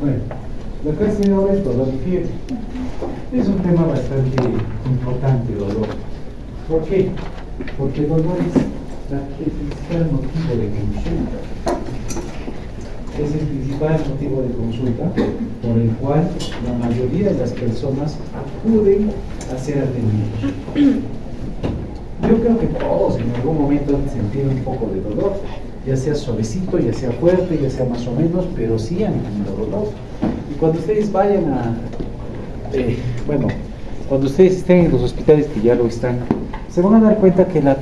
Bueno, lo que hace ahora es dolor y fiebre. Es un tema bastante importante, dolor. ¿Por qué? Porque el dolor es el principal motivo de consulta. Es el principal motivo de consulta por el cual la mayoría de las personas acuden a ser atendidos. Yo creo que todos en algún momento han sentido un poco de dolor, ya sea suavecito, ya sea fuerte, ya sea más o menos, pero sí han tenido dolor. Y cuando ustedes vayan cuando ustedes estén en los hospitales que ya lo están, se van a dar cuenta que el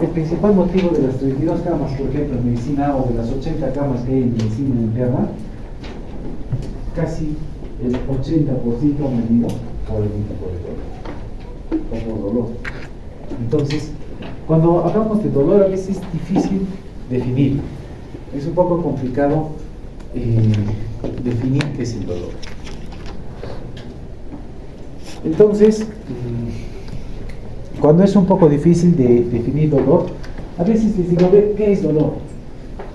principal motivo de las 32 camas, por ejemplo, en medicina, o de las 80 camas que hay en medicina interna, casi el 80% han venido por algún tipo de dolor, o por dolor. Entonces, cuando hablamos de dolor, a veces es difícil definirlo. Es un poco complicado definir qué es el dolor. Entonces, cuando es un poco difícil de definir dolor, a veces les digo, ¿qué es dolor?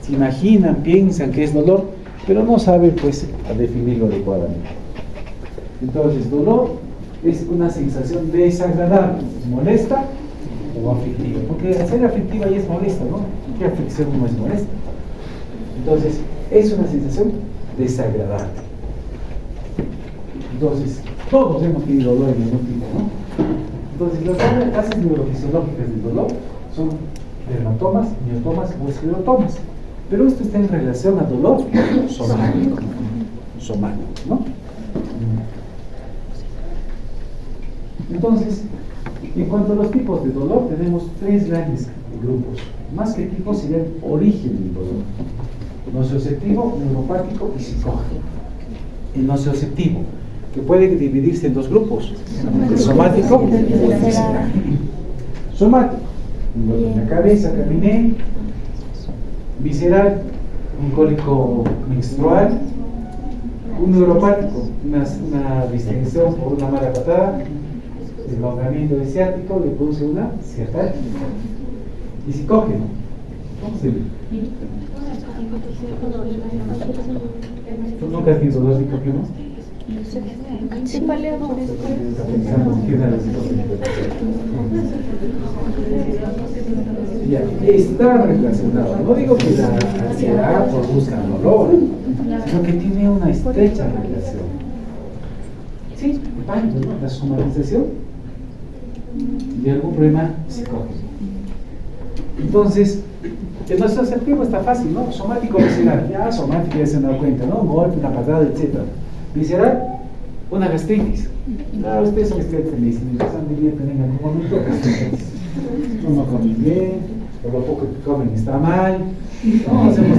Se imaginan, piensan que es dolor, pero no saben pues a definirlo adecuadamente. Entonces, dolor es una sensación desagradable, molesta o aflictiva, porque al ser aflictiva ya es molesta, ¿no? ¿Qué aflicción no es molesta? Entonces, es una sensación desagradable. Entonces, todos hemos tenido dolor en algún tipo, ¿no? Entonces, las bases neurofisiológicas del dolor son dermatomas, miotomas o esclerotomas. Pero esto está en relación al dolor somático, ¿no? Entonces, en cuanto a los tipos de dolor, tenemos tres grandes grupos. Más que tipos serían origen del dolor: nociceptivo, neuropático y psicógeno. El nociceptivo, que puede dividirse en dos grupos: el somático y el visceral. Somático, en la cabeza caminé. Visceral, un cólico menstrual. Un neuropático, una distensión por una mala patada. El elongamiento del ciático le produce una ciatalgia. Y psicógeno, ¿cómo se ve? ¿Tú nunca has tenido dolor psicógeno? Sí, paleo. Ya, está relacionado. No digo que la ansiedad produzca dolor, sino que tiene una estrecha relación. Sí, la somatización de algún problema psicológico. Entonces, el nociceptivo está fácil, ¿no? Somático visceral, ya somático ya se han dado cuenta, ¿no? Un golpe, una patada, etc. Visceral, una gastritis. Ustedes son estudiantes de medicina, deberían tener en algún momento gastritis. No comen bien, o lo poco que comen está mal. No hacemos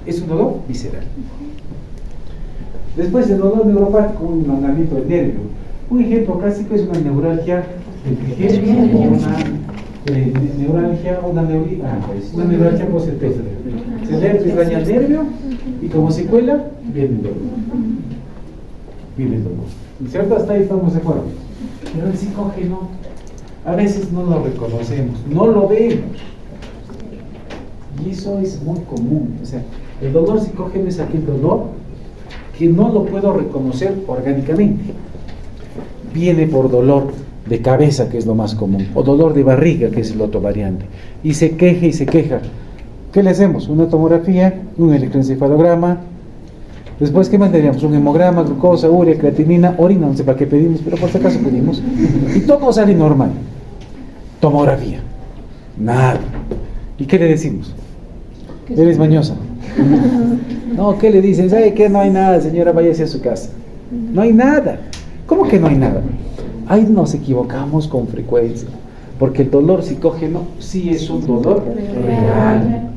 es un dolor visceral. Después el dolor neuropático, un elongamiento del nervio. Un ejemplo clásico es una neuralgia del trigémino o una neuralgia, una neuralgia post-herpética. Se herpes daña el nervio y como secuela viene el dolor. ¿Cierto? Hasta ahí estamos de acuerdo. Pero el psicógeno a veces no lo reconocemos, no lo vemos. Y eso es muy común. O sea, el dolor psicógeno es aquel dolor que no lo puedo reconocer orgánicamente. Viene por dolor de cabeza, que es lo más común, o dolor de barriga, que es el otro variante, y se queja y se queja. ¿Qué le hacemos? Una tomografía, un electroencefalograma. Después, ¿qué más tendríamos? Un hemograma, glucosa, urea, creatinina, orina, no sé para qué pedimos, pero por si acaso pedimos. Y todo sale normal. Tomografía. Nada. ¿Y qué le decimos? Eres mañosa. No, ¿qué le dicen? ¿Sabe qué? No hay nada, señora, váyase a su casa. No hay nada. ¿Cómo que no hay nada? Ahí nos equivocamos con frecuencia. Porque el dolor psicógeno sí es un dolor real.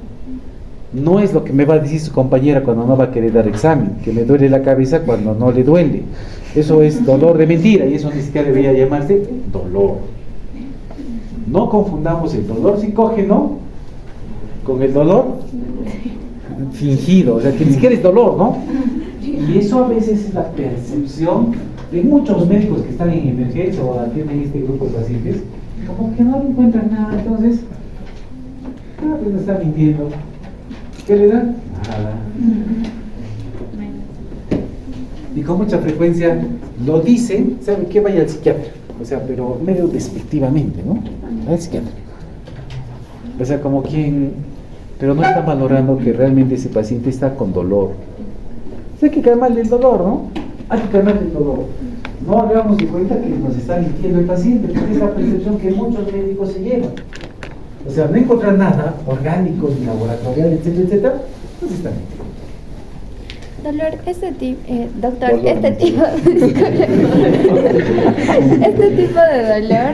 No es lo que me va a decir su compañera cuando no va a querer dar examen, que me duele la cabeza cuando no le duele. Eso es dolor de mentira y eso ni siquiera debería llamarse dolor. No confundamos el dolor psicógeno con el dolor fingido, o sea, que ni siquiera es dolor, ¿no? Y eso a veces es la percepción de muchos médicos que están en emergencia o atienden este grupo de pacientes, como que no encuentran nada, entonces, pues no está mintiendo. ¿Qué le dan? Nada. Y con mucha frecuencia lo dicen, ¿sabe qué? Vaya al psiquiatra. O sea, pero medio despectivamente, ¿no? Al psiquiatra. O sea, como quien... Pero no está valorando que realmente ese paciente está con dolor. O sea, hay que calmarle el dolor, ¿no? Hay que calmarle el dolor. No hagamos de cuenta que nos está mintiendo el paciente, porque es la percepción que muchos médicos se llevan. O sea, no encontrar nada orgánico, ni laboratorial, etcétera, etcétera, pues está mintiendo. Doctor, doctor, Dolor, este tipo de dolor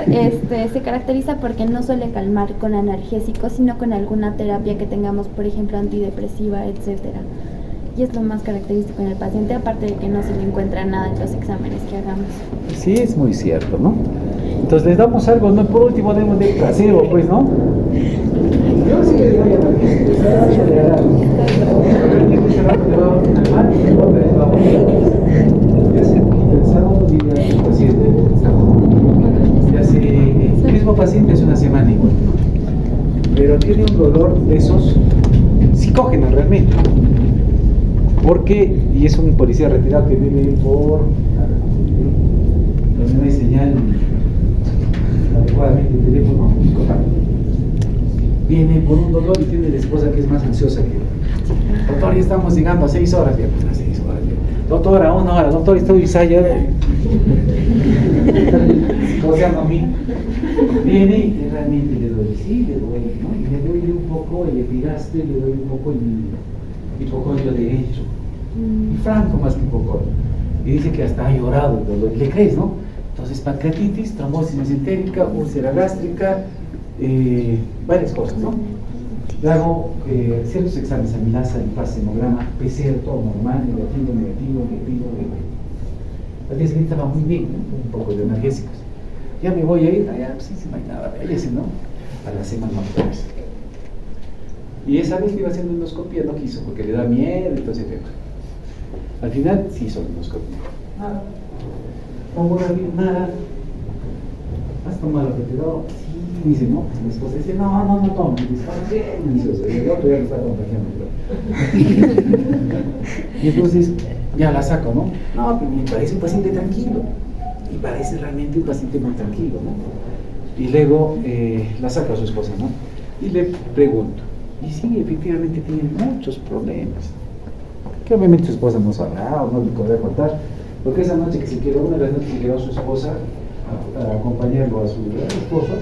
se caracteriza porque no suele calmar con analgésicos, sino con alguna terapia que tengamos, por ejemplo, antidepresiva, etcétera. Y es lo más característico en el paciente, aparte de que no se le encuentra nada en los exámenes que hagamos. Sí, es muy cierto, ¿no? Entonces les damos algo, ¿no? Por último demos de casero, pues, ¿no? Yo sí les doy el mismo paciente es una semana igual, pero tiene un dolor de esos psicógenos realmente, porque, y es un policía retirado que vive por donde no hay señal adecuadamente el teléfono, viene por un dolor y tiene la esposa que es más ansiosa que él. Doctor, ya estamos llegando a 6 horas, ya, a 6 horas, ya. Doctor, a 1 hora, doctor, estoy ya. ¿Cómo se llama a mí? Viene y realmente le duele, sí, le duele, ¿no? Y le duele un poco el epigaste, le duele un poco el hipocondrio derecho, y franco más que hipocondrio. Y dice que hasta ha llorado el dolor, ¿le crees, no? Entonces, pancreatitis, trombosis mesentérica, úlcera gástrica, varias cosas, ¿no? Le hago ciertos exámenes, amilasa, hemograma, PCR, todo normal, negativo. Al día siguiente estaba muy bien, ¿no? Un poco de analgésicos. Ya me voy a ir, allá, pues sí, no hay nada, váyase, ¿no? A la semana otra vez. Y esa vez que iba haciendo endoscopía no quiso, porque le da miedo, entonces, al final sí hizo endoscopía. Nada. ¿Cómo va bien? Nada. ¿Has tomado lo que te doy? Sí, dice, no. Mi esposa dice, no tomo. Dice, bien, dice, el otro ya lo está contagiando. Y entonces, ya la saco, ¿no? No, pero me parece un paciente tranquilo. Y parece realmente un paciente muy tranquilo, ¿no? Y luego la saca a su esposa, ¿no? Y le pregunto, y sí, efectivamente tiene muchos problemas. Que obviamente su esposa no sabrá o no le podrá contar. Porque esa noche que se quedó, una de las noches que quedó su esposa a acompañarlo a su esposo,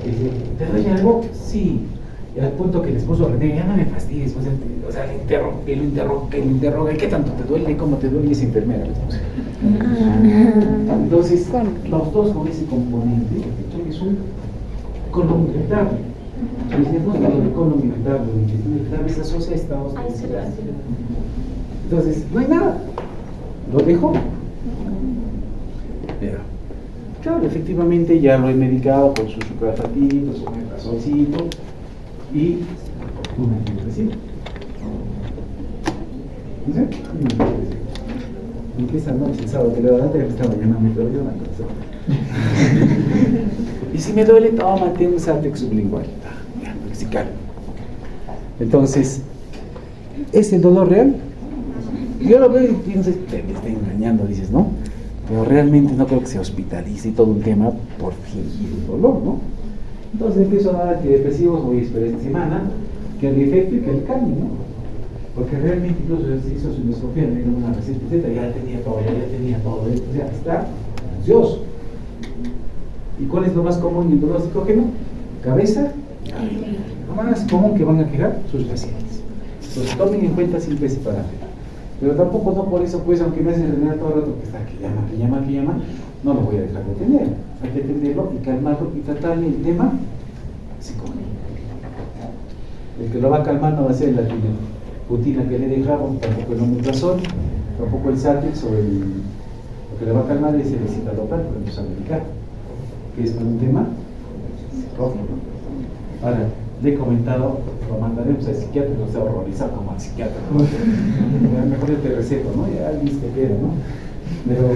dice, ¿te doy algo? Sí. Y al punto que el esposo renega, ya no me fastidies, o sea, lo interroga, ¿y qué tanto te duele? ¿Cómo te duele? Y es enfermera la esposa. Entonces, los dos con ese componente, es un colon irritable. El diagnóstico de colon irritable o intestino irritable se asocia a estados de ansiedad. Entonces, no hay nada. ¿Lo dejo? Pero, claro, efectivamente ya lo he medicado con su sucralfatito, su omeprazolcito y un antidepresivo. ¿No sé? Empieza noche, el sábado que le adelante, que esta mañana me dolió una cosa. Y si me duele, tómate un Saltex sublingual. Entonces, ¿es el dolor real? Yo lo veo y pienso, te me está engañando, dices, ¿no? Pero realmente no creo que se hospitalice y todo un tema por fingir el dolor, ¿no? Entonces empiezo a dar antidepresivos, voy a esperar esta semana, que el efecto y que el cambio, ¿no? Porque realmente incluso se hizo su endoscopía, me dieron una receta, ya tenía todo, o sea, está ansioso. ¿Y cuál es lo más común en el dolor psicógeno? Cabeza, lo más común que van a quejar sus pacientes. Entonces tomen en cuenta siempre ese parámetro. Pero tampoco no por eso, pues, aunque me hacen renegar todo el rato, que está que llama, no lo voy a dejar de tener. Hay que atenderlo y calmarlo y tratarle el tema psicológico. El que lo va a calmar no va a ser la putina que le dejamos, tampoco el omeprazol, tampoco el Saltex o lo que le va a calmar es el citalopram, por ejemplo, medicar, que es un tema psicológico. Ahora, le he comentado, lo mandaremos al psiquiatra, no se ha horrorizado como al psiquiatra, ¿no? Mejor yo te receto, ¿no? Ya viste que era, ¿no? Pero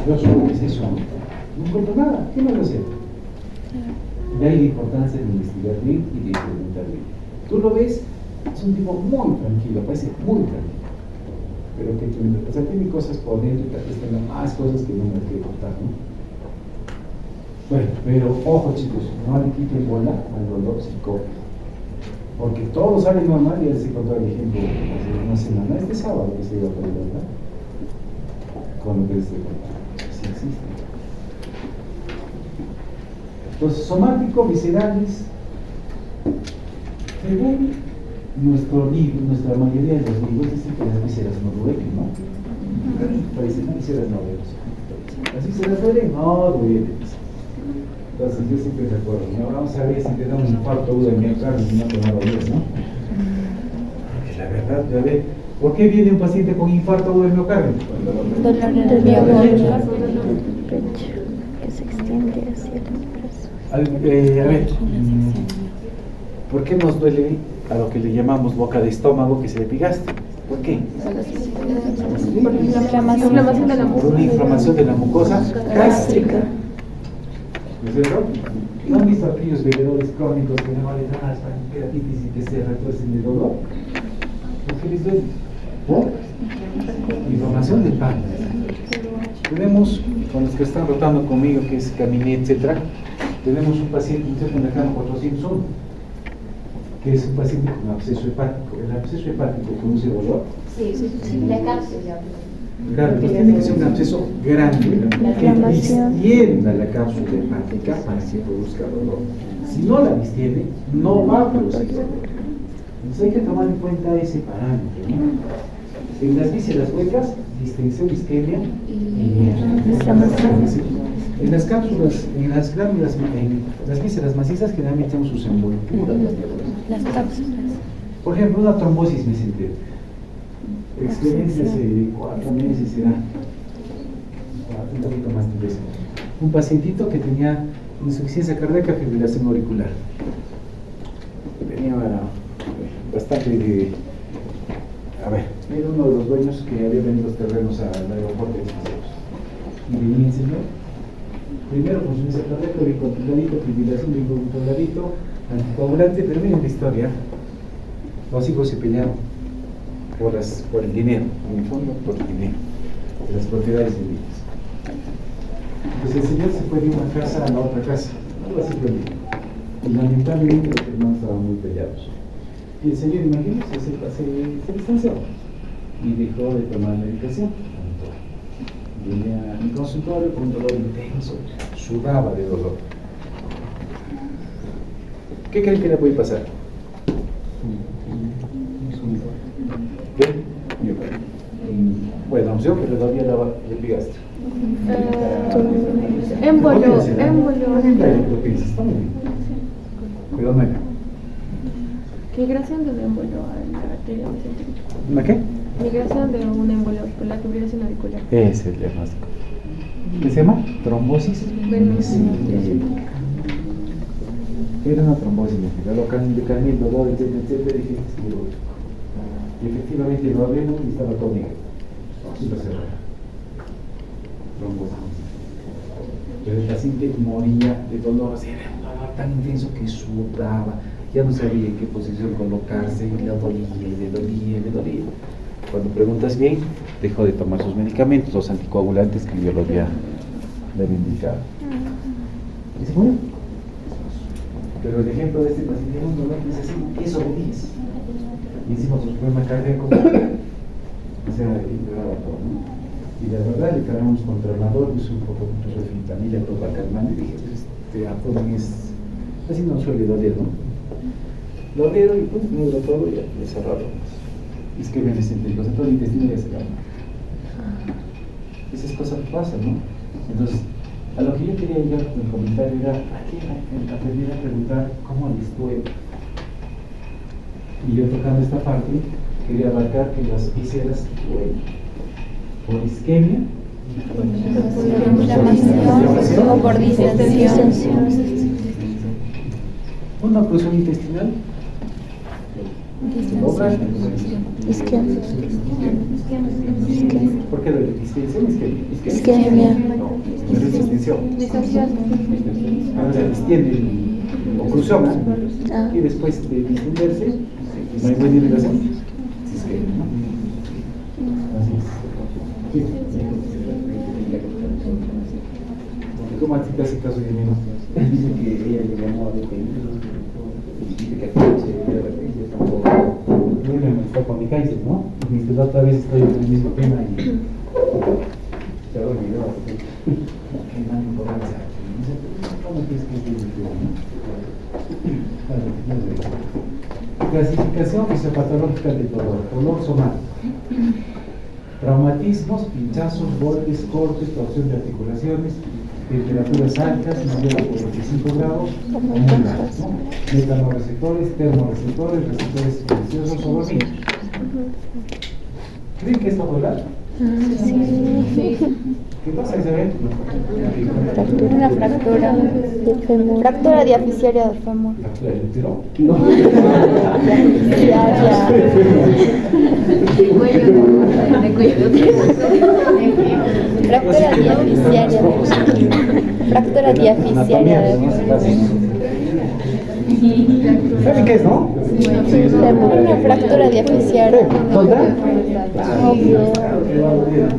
yo solo es eso, ¿no? No encuentro nada, ¿qué me lo sé? De ahí la importancia de investigar bien y de preguntar bien. Tú lo ves, es un tipo muy tranquilo, parece muy tranquilo. pero que tiene, o sea, tiene cosas por dentro y tal vez tenga más cosas que no me quiero contar, ¿no? Bueno, pero ojo chicos, no le quiten bola al dolor psicótico, porque todo sale normal. Y les he contado el ejemplo hace una semana, este sábado que se iba a poner, ¿verdad? Con lo que les he contado, sí existe. Entonces, somático, viscerales, según nuestro libro, nuestra mayoría de los libros dicen que las vísceras no duelen, ¿no? Dicen, las vísceras no duelen. Las vísceras duelen, no duelen. Entonces yo siempre recuerdo, ¿no? Vamos a ver si te da un infarto agudo de miocardio y no te va a doler, ¿no? Porque la verdad, ya ve, ¿por qué viene un paciente con infarto agudo de miocardio? Dolor del miocardio. Pecho, que se extiende hacia el brazo. A ver, ¿por qué nos duele a lo que le llamamos boca de estómago, que es el epigaste? ¿Por qué? Por la inflamación de la Por una inflamación de la mucosa gástrica. ¿No es cierto? ¿No han visto aquellos bebedores crónicos que no valen nada, están en queratitis y que se retuercen de dolor? ¿Por qué les duele? ¿Por? Inflamación del páncreas. Tenemos, con los que están rotando conmigo, que es caminé, etc., tenemos un paciente en la cama 401, que es un paciente con absceso hepático. ¿El absceso hepático produce dolor? Sí, la cápsula. Claro, pues tiene que ser un absceso grande que distienda la cápsula hepática para que produzca dolor. Si no la distiende, no va a producir dolor. Entonces hay que tomar en cuenta ese parámetro, ¿no? En las vísceras huecas, distensión, isquemia y en las cápsulas, en las glándulas, en las vísceras macizas, generalmente tenemos sus envolturas. Las cápsulas. Por ejemplo, una trombosis mesenterica. Experiencia hace 4 meses, será un poquito más de eso. Un pacientito que tenía insuficiencia cardíaca, fibrilación auricular. Tenía bastante de... A ver, era uno de los dueños que había venido los terrenos al aeropuerto de Paseos. Y venía el señor, primero con su insuficiencia cardíaca, bicontroladito, fibrilación bicontroladito, anticoagulante, pero miren la historia. Los hijos se pelearon por el dinero, en el fondo por el dinero, de las propiedades civiles. Entonces el señor se fue de una casa a la otra casa, algo así fue. Y lamentablemente los hermanos estaban muy peleados. Y el señor, imagínense, se distanció y dejó de tomar medicación. Venía a mi consultorio con un dolor intenso, sudaba de dolor. ¿Qué creen que le puede pasar? ¿Qué? Bueno, opción que le dolía el epigastrio. Émbolo. Lo que dices, está muy bien. Pero no era. Migración de un émbolo a la arteria mesenterica. ¿Una qué? Migración de un émbolo por la fibrilación auricular. Es el diagnóstico. ¿Qué se llama? Trombosis mesenterica. Era una trombosis mesenterica. Lo cambié el dolor, etcétera, etcétera. Dije, y efectivamente lo abrimos y estaba todo negro. Y lo cerré. Trombosis mesenterica. Pero el paciente moría de dolor. O sea, era un dolor tan intenso que sudaba. Ya no sabía en qué posición colocarse, y le dolía. Cuando preguntas bien, dejó de tomar sus medicamentos, los anticoagulantes que yo le había indicado. Y se murió. Pero el ejemplo de este paciente era un dolor que es así, 10 sobre 10. Y hicimos su problema cardíaco, o sea, ignoraba todo, ¿no? Y la verdad le cargamos con tronador, hizo un poco de fentanila, propacalmán, y dije, a todo es, así no suele doler, ¿no? Lo veo y pues me lo todo y ya le cerrado. Es que me mesenterico, o sea, todo el intestino ya se calma. Esas cosas pasan, ¿no? Entonces, a lo que yo quería llegar con el comentario era, aquí aprender a preguntar cómo les duele. Y yo tocando esta parte, quería abarcar que las vísceras duelen. Por isquemia, inflamación o por distensión. Una oclusión intestinal. Isquemia. ¿Por qué duele? ¿Distensión o isquemia? Isquemia. No es distensión. O sea, distiende, oclusiona, y después de distenderse, no hay buena irrigación. Es isquemia, ¿no? Así es. Sí. ¿Cómo a ti te hace caso, Yemino? Dice que ella le llamó a DPI y dice que aquí se de repente tampoco. Yo me está con mi Kaiser, ¿no? Y que la otra vez estoy en el mismo tema y... Se ha olvidado. Qué mal importancia. No sé, ¿cómo crees que es el clasificación fisiopatológica del dolor. Dolor somático. Traumatismos, pinchazos, golpes, cortes, torsión de articulaciones, temperaturas altas, mayor a 45 grados, o muy bajas, ¿no? Mecanorreceptores, termorreceptores, receptores silenciosos o dormidos. ¿Creen que esto duele? ¿Qué pasa, Isabel? Una fractura del fémur. Fractura diaficiaria del fémur. ¿Fractura del útero? Ya. De cuello Fractura diaficiaria del fémur. Fractura diaficiaria del fémur. ¿Saben qué es, no? Una fractura diaficiaria. ¿Solda? Obvio.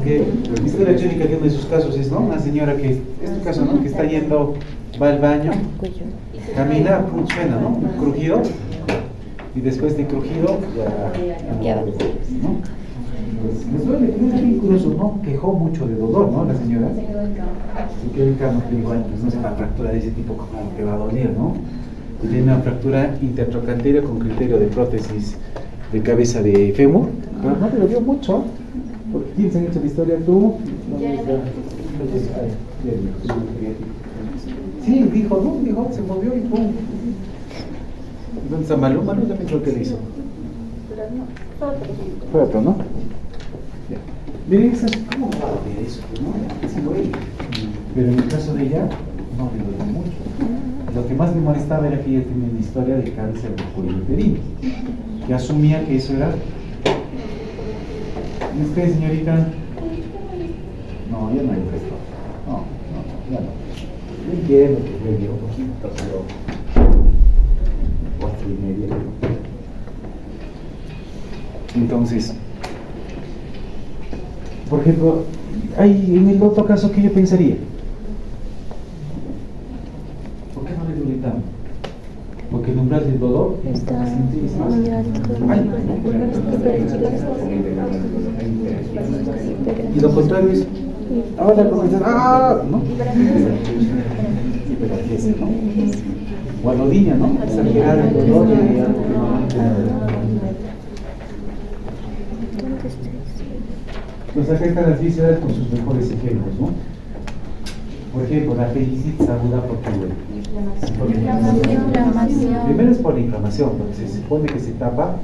Que historia clínica de uno de sus casos es, ¿no? Una señora que, es tu caso, ¿no? Que está yendo, va al baño, camina, pum, suena, ¿no? Un crujido, y después de crujido, Ya va. ¿no? Pues, les duele, es bien curioso, ¿no? Quejó mucho de dolor, ¿no? La señora. Y que el cano que dijo, pues no es una fractura de ese tipo como que va a doler, ¿no? Y tiene una fractura intertrochanteriana con criterio de prótesis de cabeza de fémur. Pero no le dolió mucho. ¿Por quién se ha hecho la historia? ¿Tú? Sí, dijo, no, dijo, se movió y pum. ¿Dónde está Malú? Malú también creo que le hizo. Fue otro, ¿no? Ya. Miren, ¿cómo va a doler eso? ¿No? Sí duele. Pero en el caso de ella, no le dolió mucho. Lo que más me molestaba era que ella tenía una historia de cáncer de cuello uterino, que asumía que eso era. ¿Y usted, señorita? No, ya no hay resto. No, ya no. Yo entiendo que le dio un poquito, pero 4,5. Entonces, por ejemplo, hay en el otro caso que yo pensaría. ¿Por qué no le duele tanto? Porque el umbral del dolor Está más. muy alto. Ay. Y lo contrario es, ahora comienzan, ¿no? Hiperalgesia, ¿no? O alodinia, ¿no? Exagerar el dolor de algo que normalmente no duele. Entonces acá están las vísceras con sus mejores ejemplos, ¿no? Por ejemplo, la apendicitis aguda, ¿por qué duele? Inflamación. Primero es por la inflamación, porque se supone que se tapa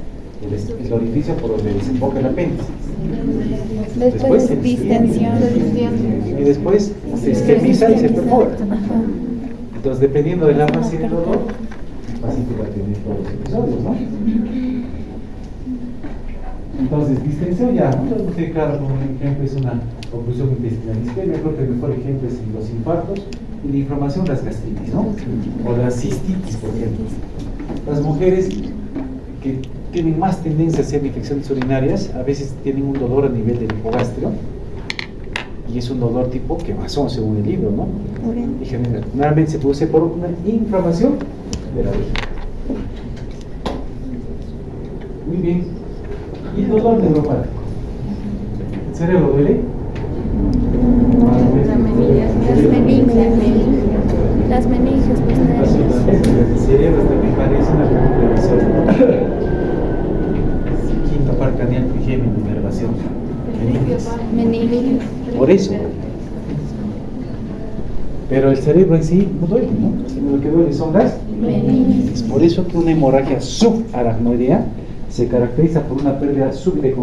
el orificio por donde desemboca el apéndice. Después distensión. Y después se isquemiza y se perfora. Entonces, dependiendo de la fase del dolor, el paciente va a tener todos los episodios, ¿no? Entonces, distensión ya, ¿no? Usted, claro, como un ejemplo es una oclusión intestinal isquémica, creo que el mejor ejemplo es los infartos y la inflamación, las gastritis, ¿no? O la cistitis, por ejemplo. Las mujeres que tienen más tendencia a hacer infecciones urinarias, a veces tienen un dolor a nivel del hipogastrio, y es un dolor tipo quemazón, según el libro, ¿no? Y generalmente se produce por una inflamación de la vejiga. Muy bien. ¿Y el dolor neuropático? ¿El cerebro duele? Las meninges, pues El cerebro también parece una recuperación. Quinto par craneal trigémino, inervación. meninges. Por eso. Pero el cerebro en sí no duele, ¿no? Sino lo que duele son las meninges. Es por eso que una hemorragia subaracnoidea se caracteriza por una pérdida súbita de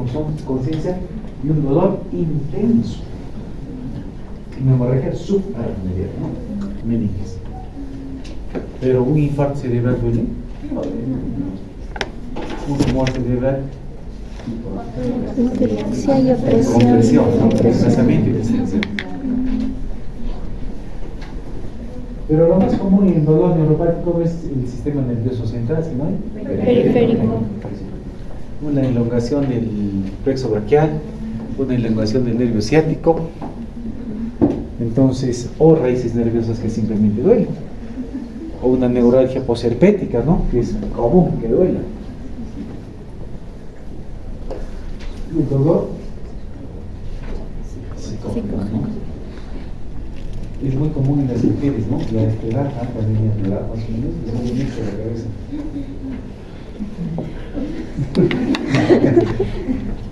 conciencia y un dolor intenso. Una hemorragia subaracnoidea, ¿no? Meninges. Pero un infarto cerebral duele. No duele. Un tumor cerebral. Hiperexia y opresión. Compresión, ¿no? Desplazamiento y descensión. Pero lo más común en el dolor neuropático no es el sistema nervioso central, sino el Periférico. Una elongación del plexo braquial, una elongación del nervio ciático, entonces, o raíces nerviosas que simplemente duelen, o una neuralgia posherpética, ¿no? Que es común que duela. ¿El dolor? Psicótico, ¿no? Es muy común en las mujeres, ¿no? La edad, también la edad más o menos, es muy mucho la cabeza.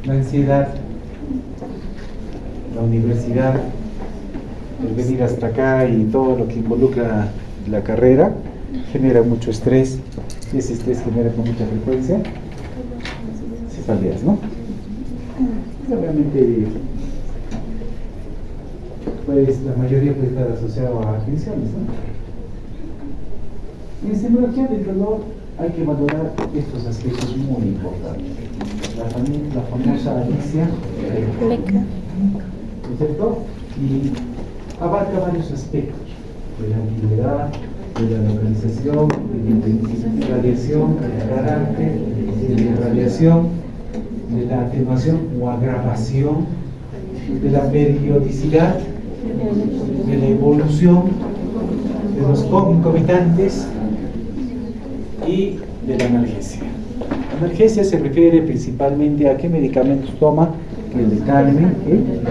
La ansiedad, la universidad, el venir hasta acá y todo lo que involucra la carrera genera mucho estrés, y ese estrés genera con mucha frecuencia cefaleas, ¿no? Obviamente, pues la mayoría puede estar asociado a tensiones, ¿no? En semiología del dolor hay que valorar estos aspectos muy importantes. La famosa Alicia, ¿no es cierto? Y abarca varios aspectos de la antigüedad, de la localización, de la radiación, del carácter, de la irradiación, de la atenuación o agravación, de la periodicidad, de la evolución, de los concomitantes y de la analgesia. La analgesia se refiere principalmente a qué medicamentos toma que le calmen el dolor,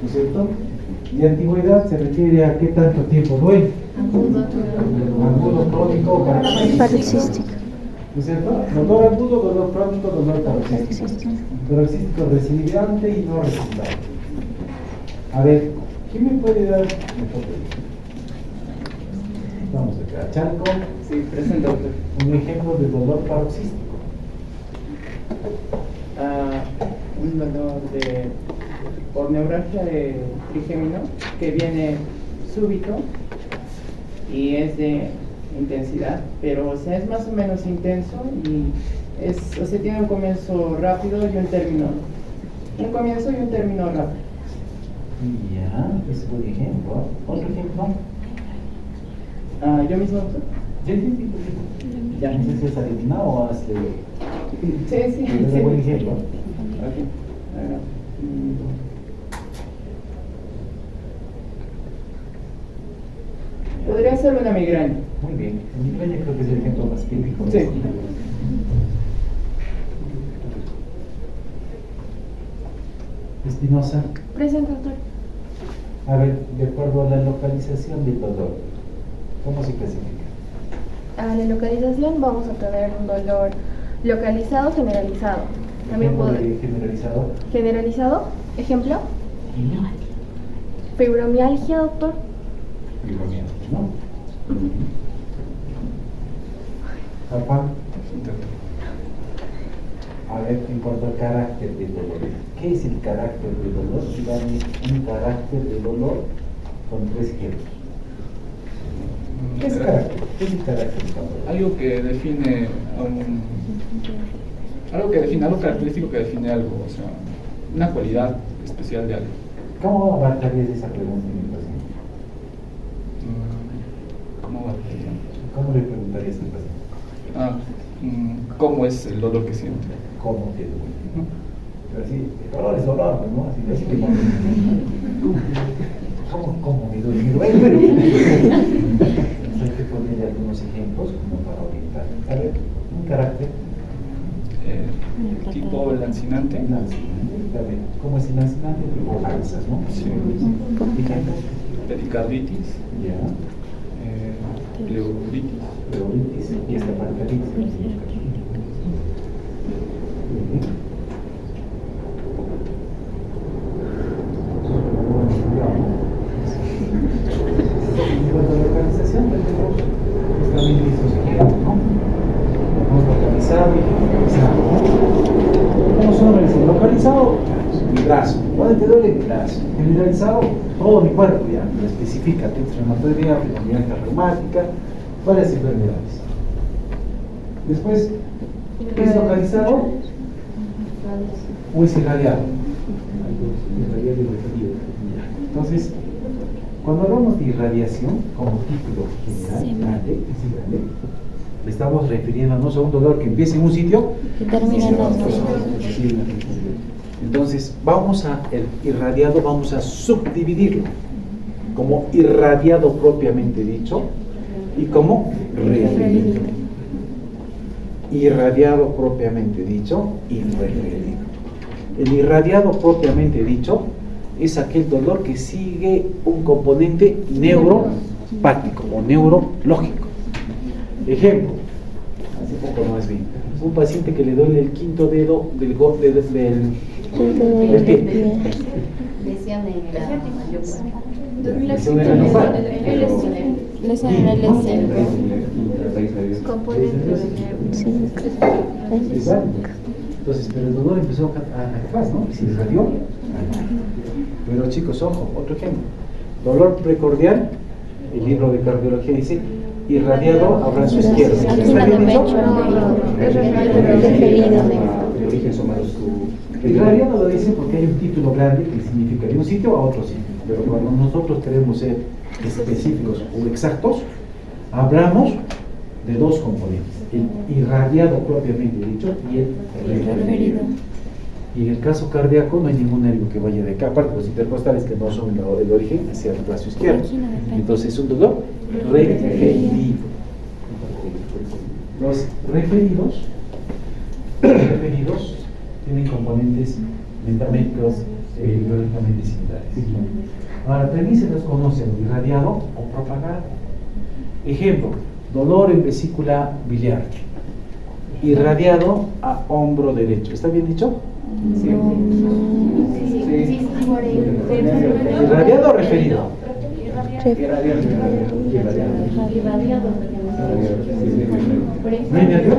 ¿no es cierto? Y antigüedad se refiere a qué tanto tiempo duele. Agudo, crónico, paroxístico. ¿No es cierto? Dolor agudo, dolor crónico, dolor paroxístico. Paroxístico recidivante y no recidivante. A ver, ¿quién me puede dar? Vamos acá, Chalco. Sí, presente, doctor. Un ejemplo de dolor paroxístico. Un dolor por neuralgia de trigémino que viene súbito y es de intensidad, pero o sea, es más o menos intenso y o sea, tiene un comienzo rápido y un término. Un comienzo y un término rápido. Ya, es buen ejemplo. ¿Otro ejemplo? ¿Yo mismo, doctor? Sí. Ya, no sé si es adivinado o has leído. Sí. Es un buen ejemplo. Okay. Podría ser una migraña. Muy bien. La migraña creo que es el ejemplo más típico. Sí. Espinosa. Presente, doctor. A ver, de acuerdo a la localización del dolor, ¿cómo se clasifica? A la localización vamos a tener un dolor localizado, generalizado. También Ejemplo puede. de generalizado. Generalizado, ejemplo, fibromialgia, doctor. Fibromialgia, ¿no? Papá. A ver, en cuanto al carácter del dolor, ¿qué es el carácter del dolor? Dígame un carácter del dolor con 3 ejemplos. ¿Qué es carácter? ¿Qué es el carácter del dolor? Algo que define algo característico que define algo, o sea, una cualidad especial de algo. ¿Cómo abarcarías esa pregunta en el paciente? ¿Cómo va? ¿Cómo le preguntarías al paciente? ¿Cómo es el dolor que siente? ¿Cómo te duele? Pero así, el dolor es dolor, ¿no? Así que ¿Cómo me duele? Me duele. Hay que ponerle algunos ejemplos como para orientar. A ver, un carácter. Tipo lancinante. ¿Cómo es el lancinante? Tipo lanzas, ¿no? Sí. Ejemplos. Pericarditis. Ya. Pleuritis. Pleuritis y esta pancreatitis. En cuanto a la localización, tenemos justamente esos ejemplos, ¿no? Hemos localizado y generalizado. ¿Cómo son los localizado? Mi brazo. ¿Dónde te duele? Mi brazo. Generalizado, todo mi cuerpo, ya. Lo especifica, artritis reumatoidea, fibromialgia reumática, varias enfermedades. Después, ¿es localizado o es irradiado? Irradiado y referido. Entonces, cuando hablamos de irradiación como título general, grande, le estamos refiriéndonos a un dolor que empieza en un sitio Que termina en otro. Entonces, el irradiado vamos a subdividirlo como irradiado propiamente dicho y como referido. Irradiado propiamente dicho y referido. El irradiado propiamente dicho es aquel dolor que sigue un componente neuropático o neurológico. Ejemplo, hace poco no es bien, un paciente que le duele el quinto dedo del pie. Lesión en la Lesión en la lumbar. Lesión en el escénico. componente Exacto. Entonces, pero el dolor empezó atrás, ¿no? Y se irradió. Pero chicos, ojo, otro ejemplo. Dolor precordial, el libro de cardiología dice irradiado a brazo izquierdo. ¿Está bien dicho? De origen somático. Irradiado lo dice porque hay un título grande que significa de un sitio a otro sitio. Pero cuando nosotros queremos ser específicos o exactos, hablamos de dos componentes, el irradiado propiamente dicho y el referido. Y en el caso cardíaco no hay ningún nervio que vaya de acá, aparte los intercostales que no son el origen hacia el brazo izquierdo. Entonces es un dolor referido. Los referidos tienen componentes metamétricos biológicamente similares. Ahora también se los conoce el irradiado o propagado. Ejemplo, dolor en vesícula biliar, irradiado a hombro derecho. ¿Está bien dicho? Sí. ¿Irradiado o referido? ¿No hay nervio?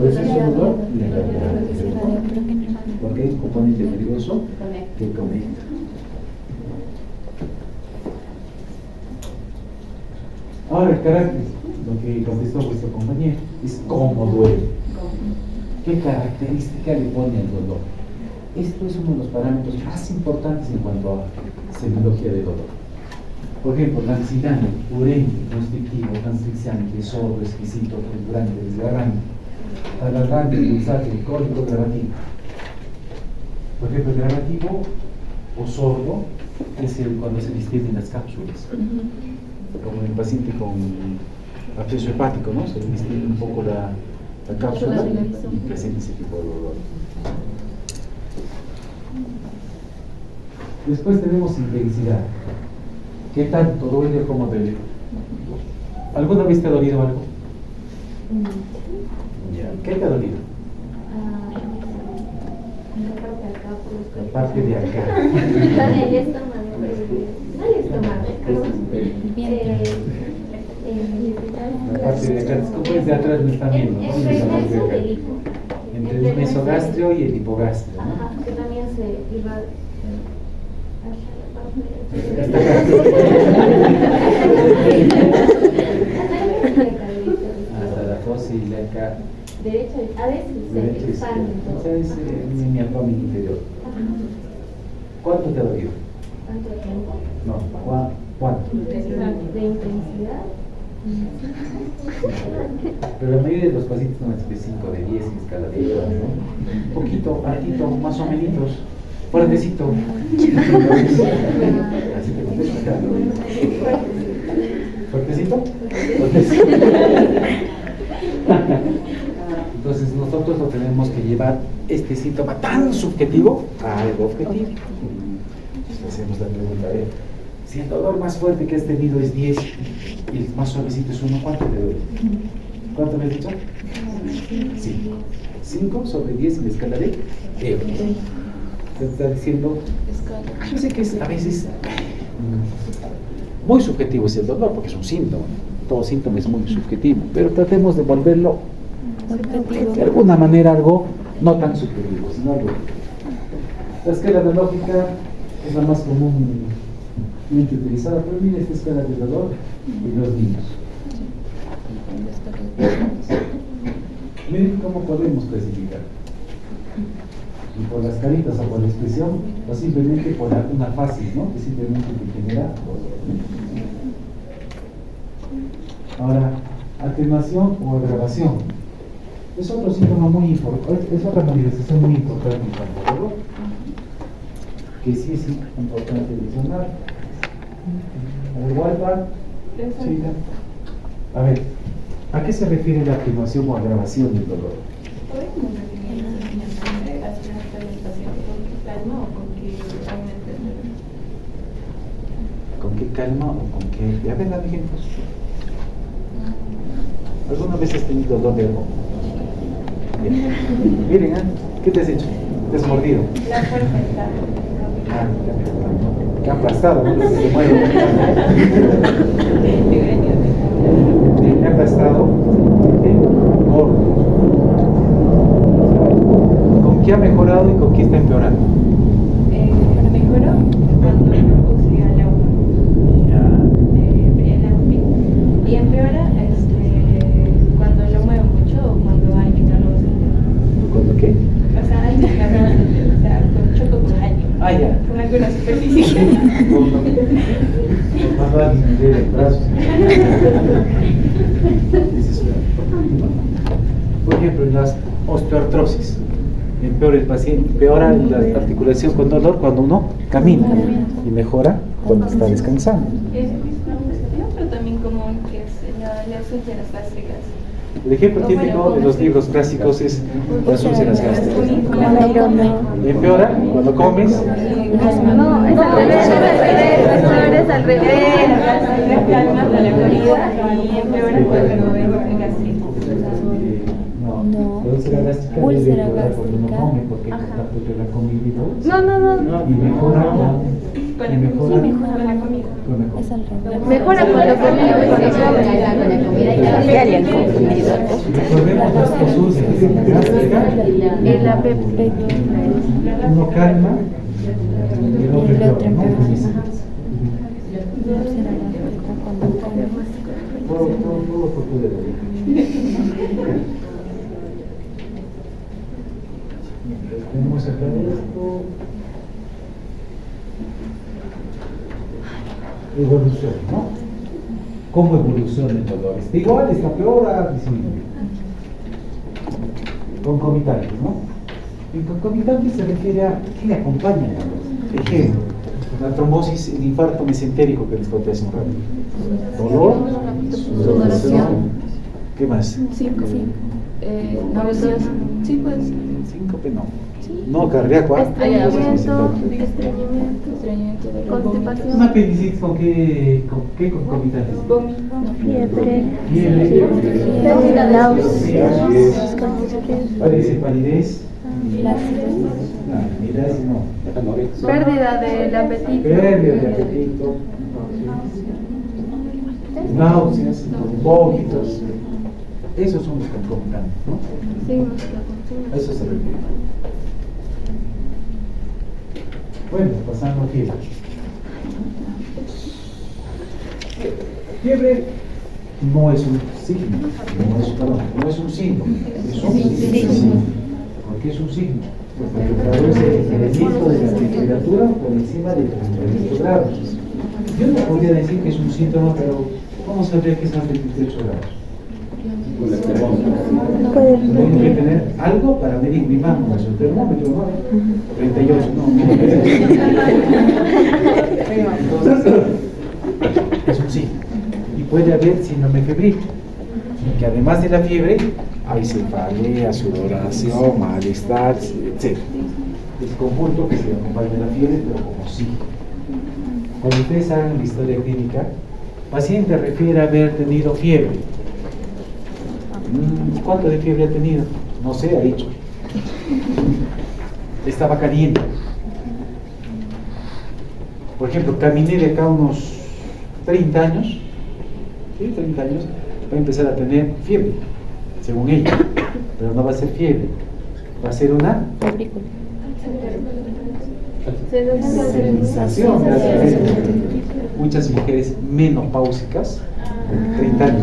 Por eso es un dolor irradiado, porque hay un componente nervioso que conecta. Ahora el carácter, lo que contestó vuestro compañero, es cómo duele. ¿Qué característica le pone al dolor? Esto es uno de los parámetros más importantes en cuanto a semiología de dolor. Por ejemplo, lancinante, urente, constrictivo, transfixiante, sordo, exquisito, torturante, desgarrante, alargante, pulsante, cólico, gravativo. Por ejemplo, el gravativo o sordo es cuando se distienden las cápsulas. Como en el paciente con absceso hepático, ¿no? Se distiende un poco la cápsula y presenta ese tipo de dolor. Después tenemos intensidad. ¿Qué tanto duele o cómo duele? ¿Alguna vez te ha dolido algo? Ya. ¿Qué te ha dolido? La parte de acá. El estómago. No el estómago, La parte de acá. ¿Cómo es de atrás? Me están viendo, ¿no? Entre el mesogastrio y el hipogastrio, ¿no? Ajá, que también se irradia. Hasta la fosa ilíaca Derecha, a veces derecha se y expande izquierda. todo. Esa es mi abdomen inferior. ¿Cuánto te ha dolido? ¿Cuánto tiempo? No, ¿cuánto? De intensidad. Pero la mayoría de los pacientes no es de 5, de 10 en escala de 10, ¿no? Poquito, altito, más o menos, fuertecito. Así te contesto. ¿Fuertecito? Entonces nosotros lo tenemos que llevar este síntoma tan subjetivo a algo objetivo. Entonces hacemos la pregunta, a ver, si el dolor más fuerte que has tenido es 10 y el más suavecito es 1, ¿cuánto te duele? ¿Cuánto me has dicho? 5. 5 sobre 10 en la escala de euros. Te está diciendo, yo sé que es a veces muy subjetivo ese dolor porque es un síntoma. Todo síntoma es muy subjetivo, pero tratemos de volverlo de alguna manera algo no tan subjetivo, sino algo. La escala analógica es la más comúnmente utilizada, pero mira esta escala de dolor y los niños. Miren cómo podemos clasificar. Y por las caritas o por la expresión, o simplemente por una fase, ¿no? Que simplemente te genera dolor. Ahora, atenuación o agravación. Es otro síntoma muy importante, es otra manifestación muy importante en cuanto al dolor, que sí es importante mencionar. A ver, Walter. Sí, ya. A ver, ¿a qué se refiere la atenuación o agravación del dolor? ¿Con qué calma o con qué? A ver, dame ejemplos. ¿Alguna vez has tenido dolor de algo? Bien. Miren, ¿qué te has hecho? ¿Te has mordido? La fuerza está. Que ha aplastado, ¿no? Que se mueve. Me ha aplastado gordo. ¿Con qué ha mejorado y con qué está empeorando? Mejoró cuando lo puse al agua. Fría el agua. Y empeora cuando lo muevo mucho o cuando alguien no lo usa. ¿Cuándo qué? O sea, alguien no lo usa. O sea, choco con alguien. Ah, ya. Con alguna superficie. Cuando alguien me dé el brazo. Por ejemplo, en las osteoartrosis, empeora el paciente, empeora la articulación con dolor cuando uno camina y mejora cuando está descansando. Otro también común que es las úlceras gástricas. El ejemplo típico de los libros clásicos es las úlceras gástricas. Empeora cuando comes. No, es al revés. Es al revés. Calma la comida y empeora cuando es gastritis. No. La úlcera gástrica Úlcera debe mejorar cuando uno gástrica. come, porque el contacto entre la comida y todo. No. Y mejora Con la comida. con Es al revés. Mejora cuando Ya le han confundido. recordemos las úlceras gástricas. El APP. Uno calma y el otro empeora, ¿no? Todo por tu dedo. Tenemos acá esto. Evolución, ¿no? ¿Cómo evoluciona el dolor? ¿Está igual? ¿Está peor? ¿Ha disminuido? Concomitantes, ¿no? En concomitantes se refiere a qué le acompaña al dolor. Ejemplo, la trombosis, el infarto mesentérico que les conté hace un rato. Dolor, sudoración. ¿Qué más? Sí, pues. Síncope no. No, cardíaco. Estreñimiento, Constipación. ¿Un apendicitis con qué concomitantes? fiebre, Fiebre. náuseas, Parece palidez. flacidez, No. Pérdida del apetito. Pérdida de apetito. Náuseas, vómitos. Esos son los concomitantes, ¿no? A eso se refiere. Bueno, pasando a fiebre. Fiebre no es un signo, no es un signo, es un signo. ¿Por qué es un signo? Porque traduce el incremento de la temperatura por encima de 38 grados. Yo no podría decir que es un síntoma, pero ¿cómo sabría que es más de 38 grados? Tengo que tener algo para medir mi mano, el termómetro, ¿no? 38, no. Entonces, es un signo. Y puede haber síndrome febril, que además de la fiebre, hay cefalea, sudoración, malestar, etc. Es conjunto que se acompaña de la fiebre, pero como signo. Cuando ustedes hagan la historia clínica, paciente refiere a haber tenido fiebre. ¿Cuánto de fiebre ha tenido? No sé, ha dicho. Estaba caliente. Por ejemplo, caminé de acá unos 30 años, ¿sí? 30 años, va a empezar a tener fiebre, según ella. Pero no va a ser fiebre, va a ser una sensación. Muchas mujeres menopáusicas, 30 años,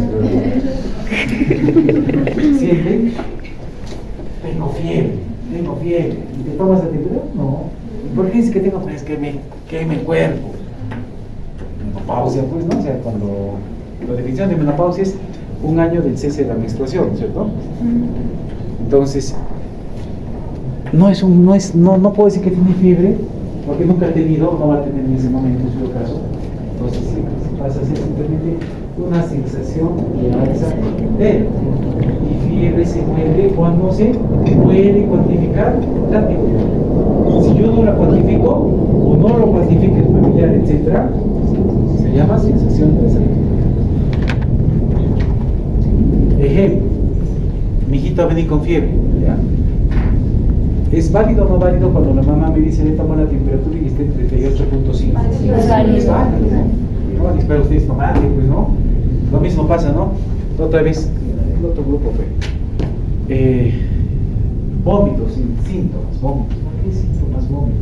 sienten, tengo fiebre, ¿y te tomas la temperatura? No. ¿Por qué dice que tengo? Pues que me cuerpo. Menopausia, pues, ¿no? O sea, cuando la definición de menopausia es 1 año del cese de la menstruación, ¿cierto? Entonces, no puedo decir que tiene fiebre, porque nunca ha tenido, no va a tener en ese momento en su caso. Entonces, sí, pasa a ser simplemente una sensación de alza y fiebre se mueve cuando se puede cuantificar rápido. Si yo no la cuantifico o no lo cuantifica el familiar, etc., se llama sensación de alza. Ejemplo, mi hijito va a venir con fiebre, ¿ya? ¿Es válido o no válido cuando la mamá me dice, le tomo la temperatura y está en 38.5? Es válido. Es válido. No, espero ustedes tomarle, pues no. Lo mismo pasa, ¿no? Otra vez, el otro grupo fue vómitos, síntomas, vómitos. ¿Por qué síntomas, vómitos?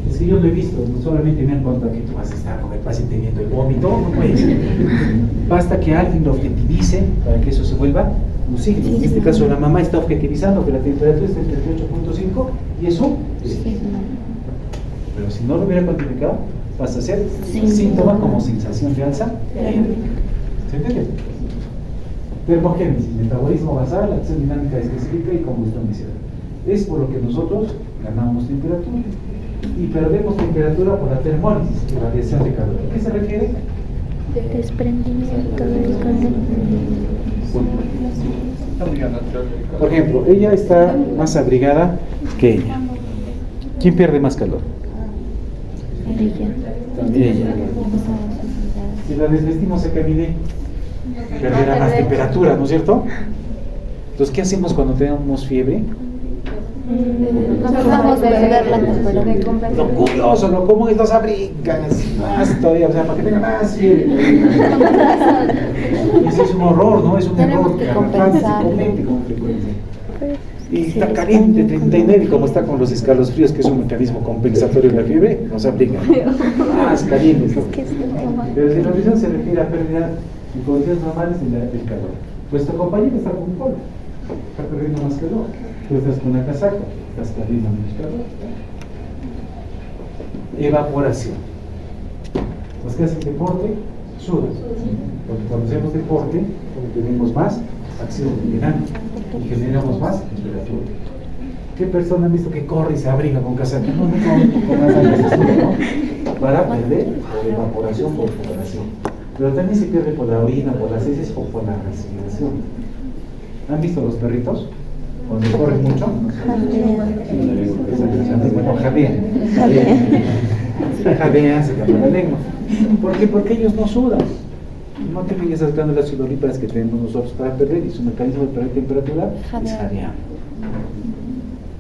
Es que yo lo he visto, no solamente me han contado que tú vas a estar con el paciente viendo el vómito, no puede ser. Basta que alguien lo objetivice para que eso se vuelva un signo. En este caso, la mamá está objetivizando que la temperatura está en 38.5 y eso es signo. Pero si no lo hubiera cuantificado, pasa a ser síntoma como sensación de alza. ¿Se entiende? Termogénesis, metabolismo basal, acción dinámica específica y combustión visceral. Es por lo que nosotros ganamos temperatura y perdemos temperatura por la termólisis, radiación de calor. ¿A qué se refiere? Desprendimiento del calor. Por ejemplo, ella está más abrigada que ella. ¿Quién pierde más calor? Ella. Si la desvestimos a camine, perderá más temperatura, ¿no es cierto? Entonces, ¿qué hacemos cuando tenemos fiebre? Vamos a perder la temperatura. Lo curioso, lo común es los abrigan más todavía, o sea, para que tenga más fiebre. Y eso es un horror, ¿no? Es un Tenemos error que que compensar. se comete con frecuencia. Y está caliente 39, y como está con los escalofríos, que es un mecanismo compensatorio de la fiebre, nos abrigan más calientes, ¿no? Pero deshidratación se refiere a pérdida en condiciones normales del calor. Vuestro compañero está con un polvo, está perdiendo más calor. Tú estás con una casaca, estás perdiendo menos calor. Evaporación. Los que hacen deporte sudan, porque cuando hacemos deporte tenemos más acción dinámica y generamos más temperatura. ¿Qué persona han visto que corre y se abriga con casaca? No, con más años se sube, ¿no? Para perder por evaporación, por evaporación. Pero también se pierde por la orina, por las heces o por la respiración. ¿Han visto los perritos? Cuando corren mucho, jadean, se llaman la lengua. ¿Por qué? Porque ellos no sudan. No tienen esas glándulas sudoríparas que tenemos nosotros para perder, y su mecanismo de perder temperatura es jadeando.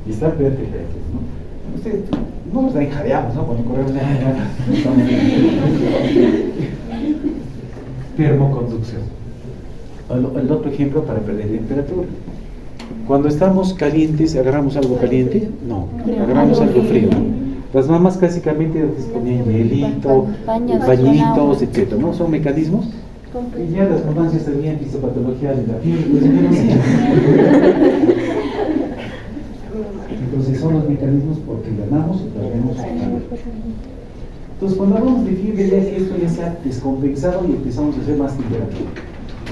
Y está peor que ¿no? Ustedes no nos dan jadeamos, ¿no? Cuando corremos. Termoconducción. El otro ejemplo para perder temperatura. Cuando estamos calientes, ¿agarramos algo caliente? No, agarramos algo frío. Las mamás clásicamente disponían hielito, bañitos, etc., ¿no? Son mecanismos. Y ya las mamás ya sabían fisiopatología de la piel, pues ya no sé. Entonces son los mecanismos porque ganamos y perdemos calor. Entonces cuando hablamos de fiebre, ya esto ya se ha descompensado y empezamos a hacer más temperatura.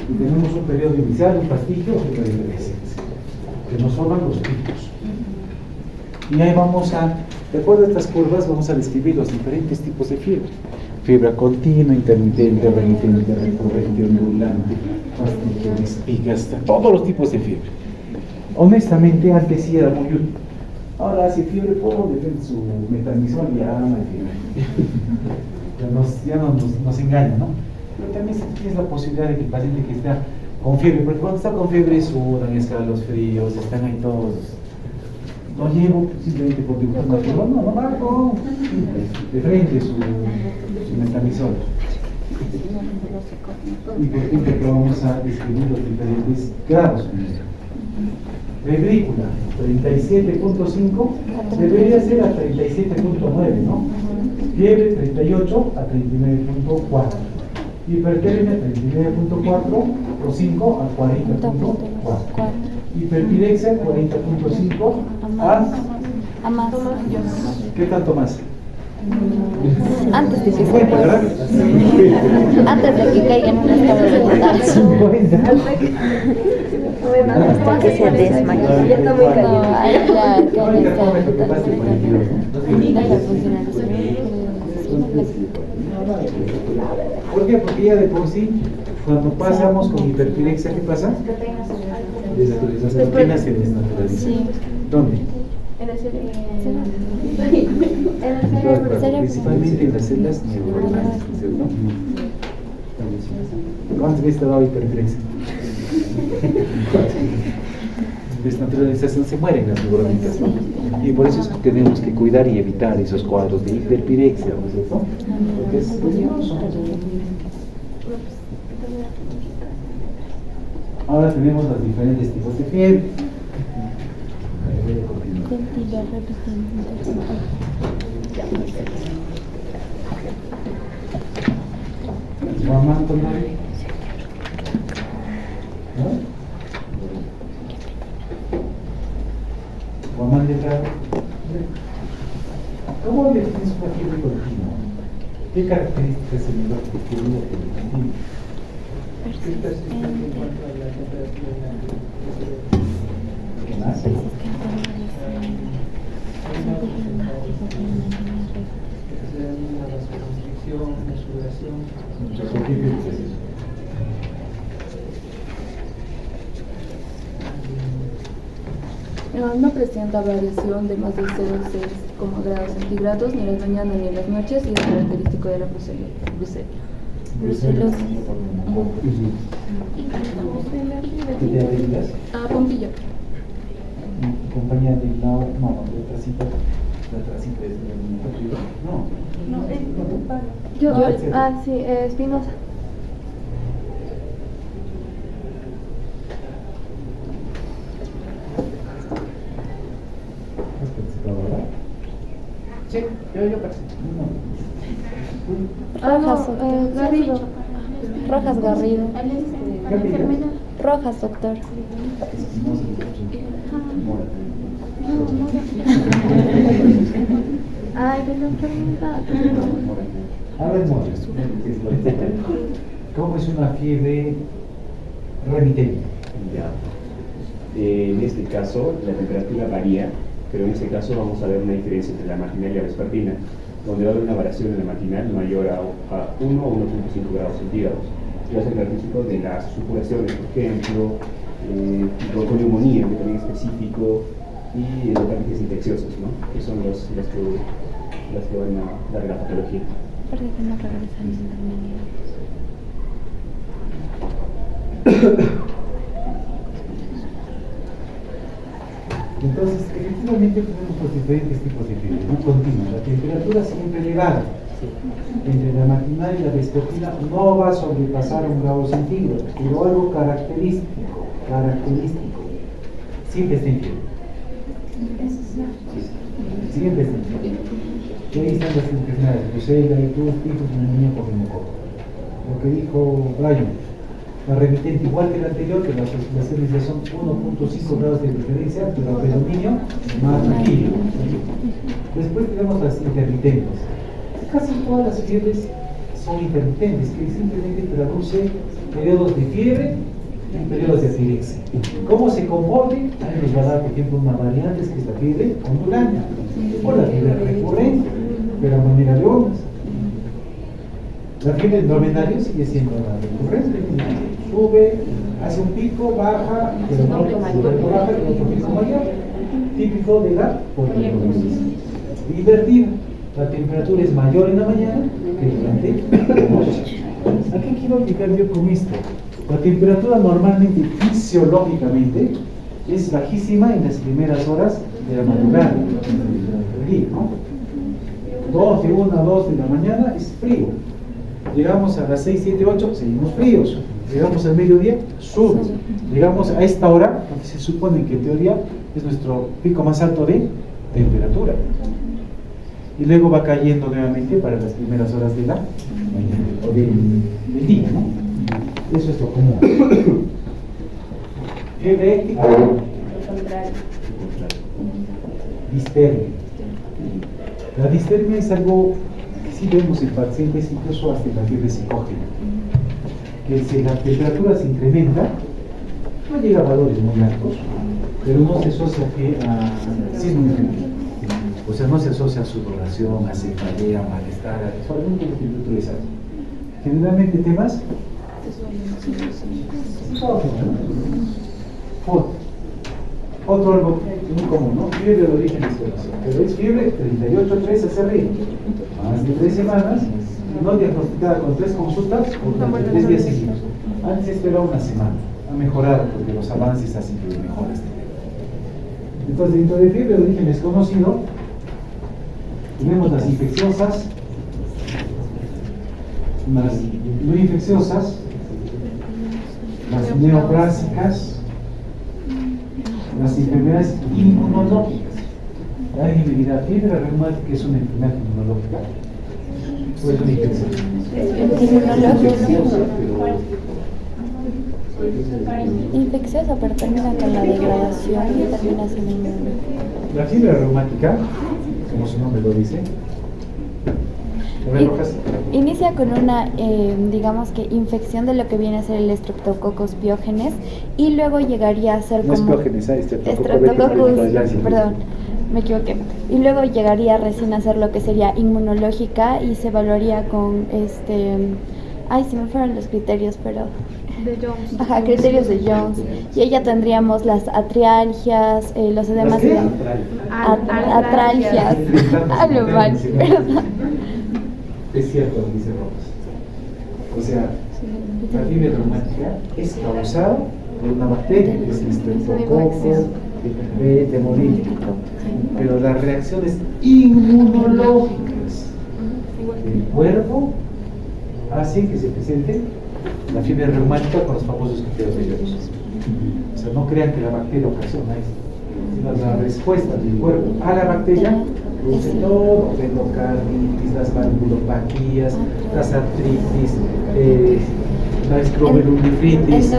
Y tenemos un periodo inicial, un fastigio o un periodo de descenso, que nos forman los picos. Y ahí vamos de acuerdo a estas curvas, vamos a describir los diferentes tipos de fiebre. Fiebre continua, intermitente, remitente, recurrente, ondulante, fastigio, espigas, todos los tipos de fiebre. Honestamente, antes sí era muy útil. Ahora, si fiebre, depende de su metanizón, ya no nos engaña, ¿no? Pero también tienes la posibilidad de que el paciente que está con fiebre, porque cuando está con fiebre sudan, escalofríos, están ahí todos. No llevo simplemente por dibujar una fiebre, no marco de frente su metanizol. Y por ejemplo, vamos a describir los diferentes grados. Febrícula, 37.5, debería ser a 37.9, ¿no? Fiebre, 38 a 39.4. Hipertermia, 39.4 o 5 a 40.4. Hiperpirexia, 40.5 a más. A más. ¿Qué tanto más? Antes de que se 50, ¿verdad? muera. Antes de que caiga en un estado vegetal. 50. Hasta que se desmaye. Ya está muy No, caliente. ahí ya cae en Ahorita estado come lo que pasa en 42, ¿no? Deja de funcionar el cerebro. ¿Por qué? Porque ya de por sí, cuando pasamos con hiperpirexia, ¿qué pasa? Desnaturalización. ¿Apenas se desnaturaliza? Sí. ¿Dónde? En el cerebro. Cerebro. Principalmente en las células neuronales, ¿cierto? ¿Cuántas veces te ha dado hiperpirexia? Desnaturalización, se mueren las neuronitas, ¿no? Y por eso es que tenemos que cuidar y evitar esos cuadros de hiperpirexia, ¿no es cierto? Porque es peligroso. Ahora tenemos los diferentes tipos de fiebre. Voy a continuar. Continúa repitiendo. Mamá, ¿no? Mamá delgado. ¿Cómo defines una fiebre continua? ¿Qué características se le da a fiebre continua? ¿Qué más? ¿Por qué piensas eso? No presenta variación de más de 0,6 grados centígrados ni en las mañanas ni en las noches y es característico de la brucelosis. ¿Qué te arreglas? Pompillo. Compañía de lado, no, la trasita es de no. Yo, sí, Espinosa. ¿Has participado ahora? Sí, yo participo. Rojas, Garrido. Rojas Garrido. Garrido. Rojas, doctor. Ay, de la enfermedad. A ver, ¿cómo es una fiebre remitente? Ya. En este caso, la temperatura varía, pero en este caso vamos a ver una diferencia entre la matinal y la vespertina, donde va a haber una variación en la matinal mayor a 1 o 1,5 grados centígrados. Y va a ser característico de las supuraciones, por ejemplo, bronconeumonía, que también es específico, y endocarditis infecciosas, ¿no? Que son las que van a dar la patología. Porque no regresan Entonces, efectivamente tenemos los diferentes tipos de fiebre, no continua. La temperatura siempre elevada. Entre la matinal y la vespertina no va a sobrepasar 1 grado centígrado, pero algo característico, siempre está en fiebre. Siempre está en fiebre. Y ahí están las enfermedades, brucela y todos tipos de neumonía por neumococo. Lo que dijo Brian, la remitente igual que la anterior, que las oscilaciones ya son 1,5 grados de diferencia, pero el predominio más tranquilo. Después tenemos las intermitentes. Casi todas las fiebres son intermitentes, que simplemente traduce periodos de fiebre y periodos de epilexia. ¿Cómo se comporten? Ahí nos va a dar, por ejemplo, una variante, que es la fiebre ondulante, o la fiebre recurrente, pero a manera de ondas. La fiebre del novenario sigue siendo la recurrente, sube, hace un pico, baja, pero no baja y otro pico mayor, típico de la polineuritis. Invertida, la temperatura es mayor en la mañana que durante la noche. ¿A qué quiero explicar yo con esto? La temperatura normalmente, fisiológicamente, es bajísima en las primeras horas de la madrugada, del día, ¿no? 2 de 1 a 2 de la mañana es frío. Llegamos a las 6, 7, 8, seguimos fríos. Llegamos al mediodía, sube. Llegamos a esta hora, que se supone que en teoría es nuestro pico más alto de temperatura. Y luego va cayendo nuevamente para las primeras horas de la mañana, o del día, ¿no? Eso es lo común. Fiebre éctica, dispermia. La distermia es algo que sí vemos en pacientes, incluso hasta en la fiebre psicógena, que si la temperatura se incrementa, no llega a valores muy altos, pero no se asocia a sismo. O sea, no se asocia a sudoración, a cefalea, a malestar, a algún temperatura. Generalmente temas otro algo muy común, ¿no? Fiebre de origen desconocido, pero es fiebre 38,3 hacia arriba, más de 3 semanas, no diagnosticada con 3 consultas por 3 días seguidos. Antes esperaba una semana, ha mejorado porque los avances hacen que mejore este tema. Entonces, dentro de fiebre de origen desconocido, tenemos las infecciosas, las no infecciosas, las neoplásicas, las enfermedades inmunológicas. ¿Alguien me dirá, fiebre reumática es una enfermedad inmunológica? ¿O es una infección? Infecciosa, pero termina con la degradación y termina siendo inmunológica. La fiebre reumática, como su nombre lo dice, inicia con una, digamos que infección de lo que viene a ser el Streptococcus pyogenes y luego llegaría a ser no como... es pyogenes, Streptococcus, perdón, me equivoqué. Y luego llegaría recién a ser lo que sería inmunológica y se evaluaría con ay, se me fueron los criterios, pero... De Jones. Ajá, criterios de Jones. Y ahí ya tendríamos las atrialgias, los edemas... Atralgias. Hablo mal, ¿verdad? Es cierto lo que dice Rojas. O sea, la fiebre reumática es causada por una bacteria, que es el Streptococcus hemolítico, pero las reacciones inmunológicas del cuerpo hacen que se presente la fiebre reumática con los famosos criterios de Jones. O sea, no crean que la bacteria ocasiona esto, sino la respuesta del cuerpo a la bacteria produce todo: endocarditis, las valvulopatías, las artritis, la escromelonefritis. Eso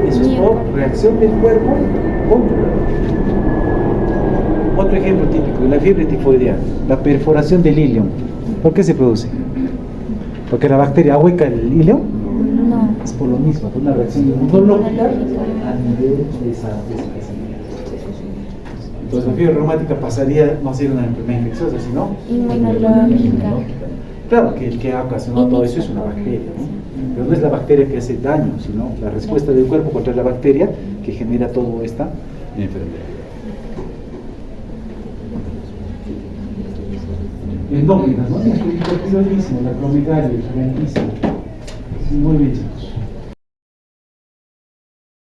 es por reacción del cuerpo contra la bacteria. Otro ejemplo típico, la fiebre tifoidea, la perforación del ileum. ¿Por qué se produce? ¿Porque la bacteria ahueca el ileum? No. Es por lo mismo, por una reacción inmunológica a nivel de esa Entonces la fiebre reumática pasaría no a ser una enfermedad infecciosa, sino inmunológica. Claro que el que ha ocasionado todo eso es una bacteria, ¿no? Pero no es la bacteria que hace daño, sino la respuesta del cuerpo contra la bacteria que genera toda esta enfermedad. Endógenas, ¿no? El hipotiroidismo, la acromegalia, el gigantismo. Muy bien, chicos.